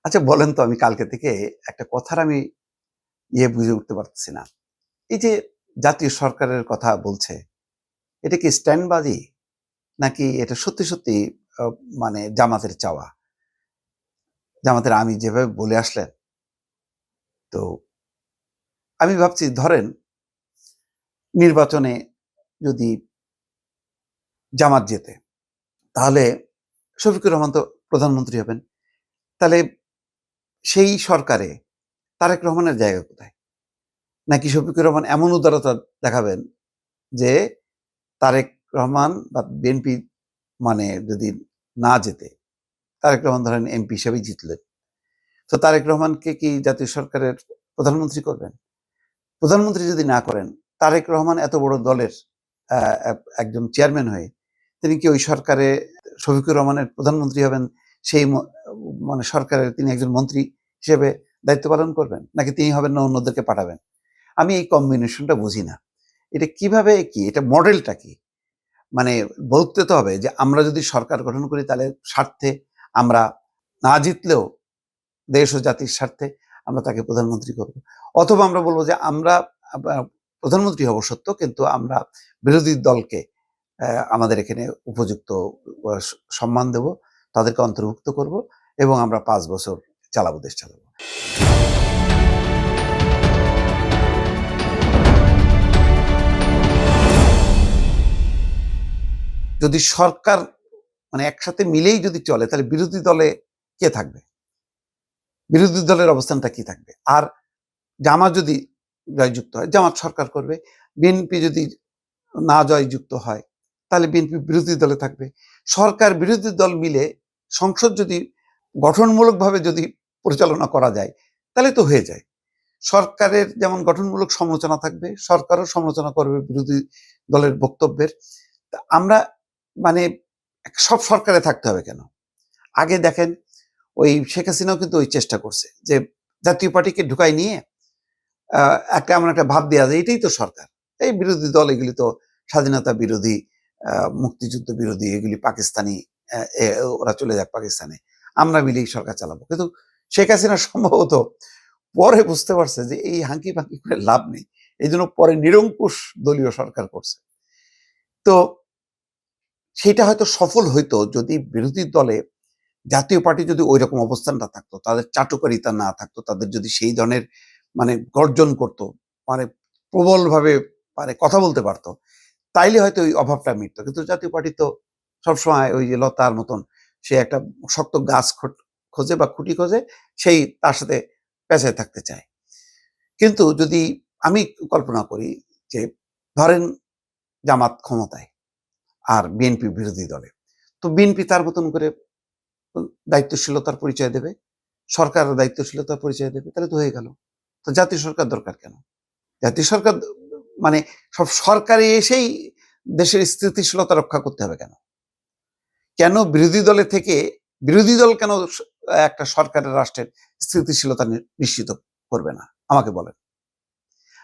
আচ্ছা বলেন তো, আমি কালকে থেকে একটা কথার আমি বুঝে উঠতে পারতেছি না। এই যে জাতীয় সরকারের কথা বলছে, এটা কি স্ট্যান্ডবাজি? নাকি এটা সত্যি, সত্যি আ মানে জামাতের চাওয়া? জামাতের আমির যেভাবে বলে আসলেন, তো আমি ভাবছি ধরেন নির্বাচনে যদি জামাত জেতে, তাহলে শফিকুর রহমান তো প্রধানমন্ত্রী হবেন। তাহলে সেই সরকারে তারেক রহমানের জায়গা কোথায়? নাকি শফিকুর রহমান এমন উদারতা দেখাবেন যে তারেক রহমান বা বিএনপি মানে যদি না জেতে, তারেক রহমান ধরেন এমপি হিসেবেই জিতলেন। তো তারেক রহমানকে কি জাতীয় সরকারের প্রধানমন্ত্রী করবেন? প্রধানমন্ত্রী যদি না করেন, তারেক রহমান এত বড় দলের আ একজন চেয়ারম্যান হয়ে তিনি কি ওই সরকারে শফিকুর রহমানের প্রধানমন্ত্রী হবেন, সেই মানে সরকারের তিনি একজন মন্ত্রী হিসেবে দায়িত্ব পালন করবেন? নাকি তিনি হবেন না অন্যদেরকে পাঠাবেন? আমি এই কম্বিনেশনটা বুঝি না। এটা কিভাবে কি? এটা মডেলটা কি? মানে বলতে তো হবে যে আমরা যদি সরকার গঠন করি তাহলে স্বার্থে আমরা না জিতলেও দেশ ও জাতির স্বার্থে আমরা তাকে প্রধানমন্ত্রী করব। অথবা আমরা বলব যে আমরা আ প্রধানমন্ত্রী হব সত্য, কিন্তু আমরা বিরোধী দলকে আমাদের এখানে উপযুক্ত সম্মান দেব, তাদেরকে অন্তর্ভুক্ত করব এবং আমরা ৫ বছর চালাবো, দেশ চালাবো। যদি সরকার মানে একসাথে মিলেই যদি চলে তাহলে বিরোধী দলে কে থাকবে? বিরোধী দলের অবস্থানটা কি থাকবে? আর জামাত যদি জয়যুক্ত হয়, জামাত সরকার করবে। বিএনপি যদি না জয়যুক্ত হয়, তাহলে বিএনপি বিরোধী দলে থাকবে। সরকার বিরোধী দল মিলে সংসদ যদি গঠনমূলকভাবে যদি পরিচালনা করা যায়, তাহলে তো হয়ে যায়। সরকারের যেমন গঠনমূলক সমালোচনা থাকবে, সরকারও সমালোচনা করবে বিরোধী দলের বক্তব্যের। তা আমরা মানে সব সরকারে থাকতে হবে কেন? আগে দেখেন ওই শেখ হাসিনাও কিন্তু ওই চেষ্টা করছে যে জাতীয় পার্টিকে ঢুকায় নিয়ে একটা এমন একটা ভাব দেওয়া যায় এটাই তো সরকার। এই বিরোধী দল এগুলি তো স্বাধীনতা বিরোধী, মুক্তিযুদ্ধ বিরোধী, এগুলি পাকিস্তানি, ওরা চলে যাক পাকিস্তানে, আমরা মিলেই সরকার চালাবো। কিন্তু শেখ হাসিনা সম্ভবত পরে বুঝতে পারছে যে এই হাঙ্কি পাঙ্কি করে লাভ নেই, এই জন্য পরে নিরঙ্কুশ দলীয় সরকার করছে। তো সেটা হয়তো সফল হইতো যদি বিরোধী দলে জাতীয় পার্টি যদি ওই রকম অবস্থানটা থাকতো, তাদের চাটুকারিতা না থাকতো, তাদের যদি সেই ধরনের মানে গর্জন করতো, মানে প্রবলভাবে মানে কথা বলতে পারতো, তাইলে হয়তো ওই অভাবটা মিটতো। কিন্তু জাতীয় পার্টি তো সবসময় ওই যে লতার মতন সে একটা শক্ত গাছ খোঁজে বা খুঁটি খোঁজে, সেই তার সাথে পেঁচায় থাকতে চায়। কিন্তু যদি আমি কল্পনা করি যে ধরেন জামাত ক্ষমতায় আর বিএনপি বিরোধী দলে, তো বিএনপি তার মতন করে দায়িত্বশীলতার পরিচয় দেবে, সরকার দায়িত্বশীলতার পরিচয় দেবে, তাহলে তো হয়ে গেল। তো জাতীয় সরকার দরকার কেন? জাতীয় সরকার মানে সব সরকারে এসেই দেশের স্থিতিশীলতা রক্ষা করতে হবে কেন? কেন বিরোধী দলে থেকে বিরোধী দল কেন একটা সরকারের রাষ্ট্রের স্থিতিশীলতা নিশ্চিত করবে না? আমাকে বলেন।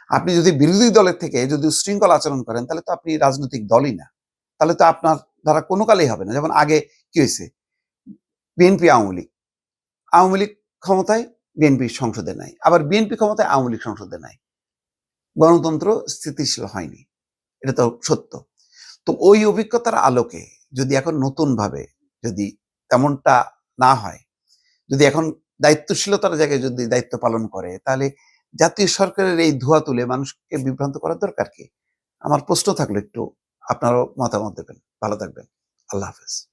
আপনি যদি বিরোধী দলের থেকে যদি উচ্ছৃঙ্খল আচরণ করেন তাহলে তো আপনি রাজনৈতিক দলই না। তাহলে তো আপনার দ্বারা কোনো কালেই হবে না। যেমন আগে কি হয়েছে? বিএনপি, আওয়ামী লীগ। আওয়ামী লীগ ক্ষমতায়, বিএনপি সংসদে নাই। আবার বিএনপি ক্ষমতায়, আওয়ামী লীগ সংসদে নাই। গণতন্ত্র স্থিতিশীল হয়নি। এটা তো সত্য। তো ওই অভিজ্ঞতার আলোকে যদি এখন নতুনভাবে যদি তেমনটা না হয়, যদি এখন দায়িত্বশীলতার জায়গায় যদি দায়িত্ব পালন করে, তাহলে জাতীয় সরকারের এই ধোঁয়া তুলে মানুষকে বিভ্রান্ত করার দরকার কি? আমার প্রশ্ন থাকলো একটু আপনারও মতামত দেবেন। ভালো থাকবেন। আল্লাহ হাফেজ।